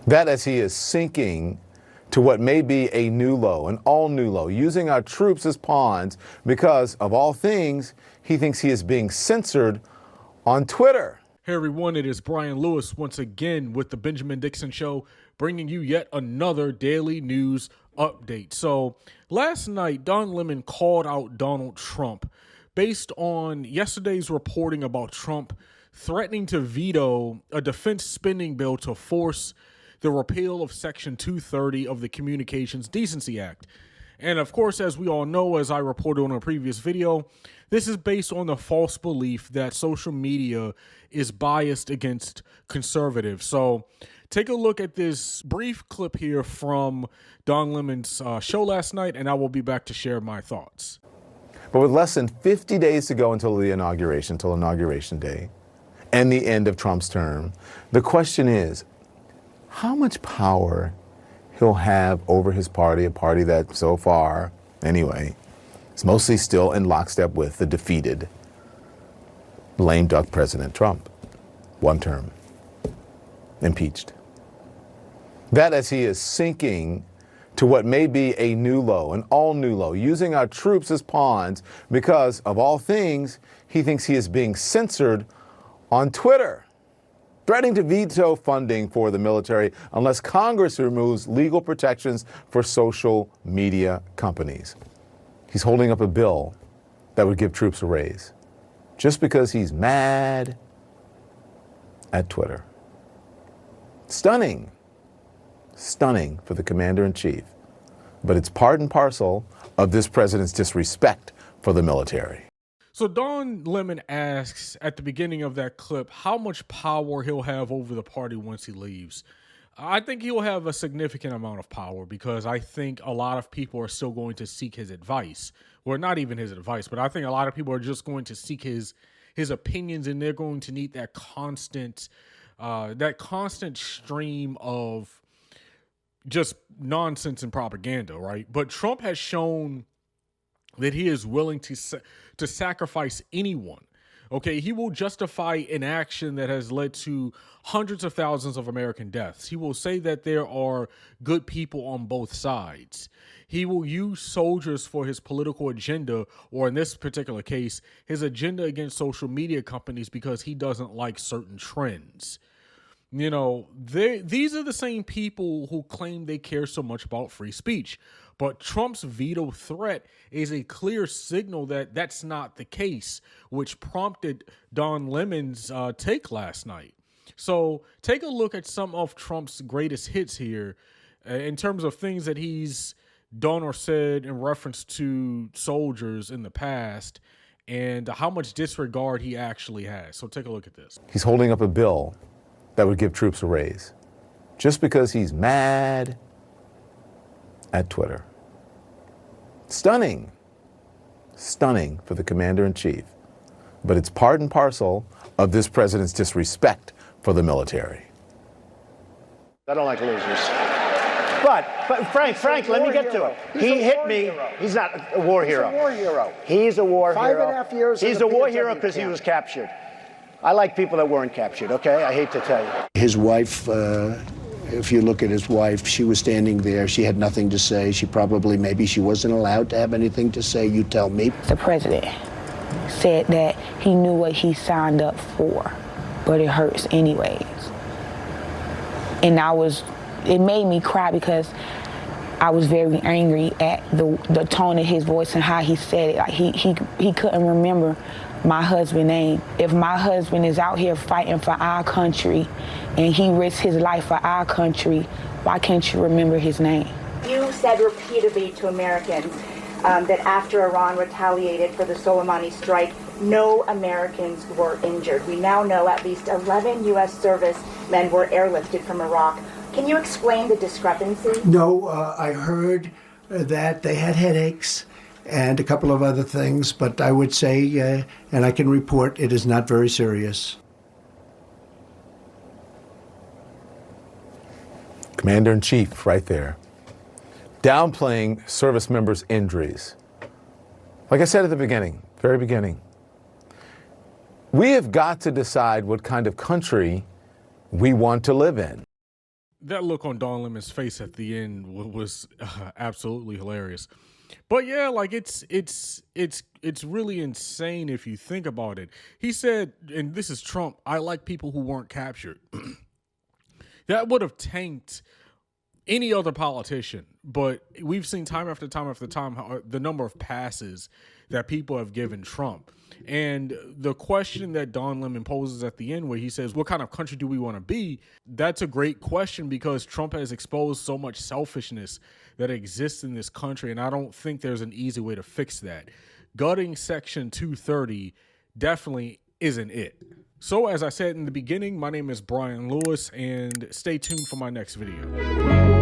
That as he is sinking to what may be a new low, an all new low, using our troops as pawns because, of all things, he thinks he is being censored on Twitter. Hey everyone, it is Brian Lewis once again with the Benjamin Dixon Show, bringing you yet another daily news update. So last night, Don Lemon called out Donald Trump based on yesterday's reporting about Trump threatening to veto a defense spending bill to force the repeal of Section 230 of the Communications Decency Act. And of course, as we all know, as I reported on a previous video, this is based on the false belief that social media is biased against conservatives. So take a look at this brief clip here from Don Lemon's show last night, and I will be back to share my thoughts. But with less than 50 days to go until Inauguration Day, and the end of Trump's term, the question is, how much power he'll have over his party, a party that so far, anyway, is mostly still in lockstep with the defeated, lame duck President Trump. One term. Impeached. That as he is sinking to what may be a new low, an all new low, using our troops as pawns because, of all things, he thinks he is being censored on Twitter, threatening to veto funding for the military unless Congress removes legal protections for social media companies. He's holding up a bill that would give troops a raise just because he's mad at Twitter. Stunning. Stunning for the commander-in-chief. But it's part and parcel of this president's disrespect for the military. So Don Lemon asks at the beginning of that clip how much power he'll have over the party once he leaves. I think he'll have a significant amount of power because I think a lot of people are still going to seek his advice. Well, not even his advice, but I think a lot of people are just going to seek his opinions, and they're going to need that constant stream of just nonsense and propaganda, right? But Trump has shown that he is willing to sacrifice anyone. Okay, he will justify an action that has led to hundreds of thousands of American deaths. He will say that there are good people on both sides. He will use soldiers for his political agenda, or in this particular case, his agenda against social media companies because he doesn't like certain trends. You know, these are the same people who claim they care so much about free speech. But Trump's veto threat is a clear signal that that's not the case, which prompted Don Lemon's take last night. So take a look at some of Trump's greatest hits here in terms of things that he's done or said in reference to soldiers in the past and how much disregard he actually has. So take a look at this. He's holding up a bill that would give troops a raise just because he's mad at Twitter. Stunning. Stunning for the commander-in-chief. But it's part and parcel of this president's disrespect for the military. I don't like losers. But Frank, let me get to it. He hit me. He's not a war hero. He's a war hero. He's a war hero. 5.5 years. He's a war hero because he was captured. I like people that weren't captured, okay? I hate to tell you. His wife, if you look at his wife, she was standing there. She had nothing to say. Maybe she wasn't allowed to have anything to say. You tell me. The president said that he knew what he signed up for, but it hurts anyways. And it made me cry because I was very angry at the tone of his voice and how he said it. Like he couldn't remember my husband's name. If my husband is out here fighting for our country and he risks his life for our country, why can't you remember his name? You said repeatedly to Americans that after Iran retaliated for the Soleimani strike, no Americans were injured. We now know at least 11 U.S. servicemen were airlifted from Iraq. Can you explain the discrepancy? No, I heard that they had headaches and a couple of other things, but I would say, and I can report, it is not very serious. Commander-in-chief right there, downplaying service members' injuries. Like I said at the beginning, very beginning, we have got to decide what kind of country we want to live in. That look on Don Lemon's face at the end was absolutely hilarious. But yeah, like it's really insane if you think about it. He said, and this is Trump, I like people who weren't captured. That would have tanked any other politician, but we've seen time after time after time how the number of passes that people have given Trump. And the question that Don Lemon poses at the end, where he says, what kind of country do we want to be? That's a great question, because Trump has exposed so much selfishness that exists in this country, and I don't think there's an easy way to fix that. Gutting Section 230 definitely isn't it. So as I said in the beginning, my name is Brian Lewis, and stay tuned for my next video.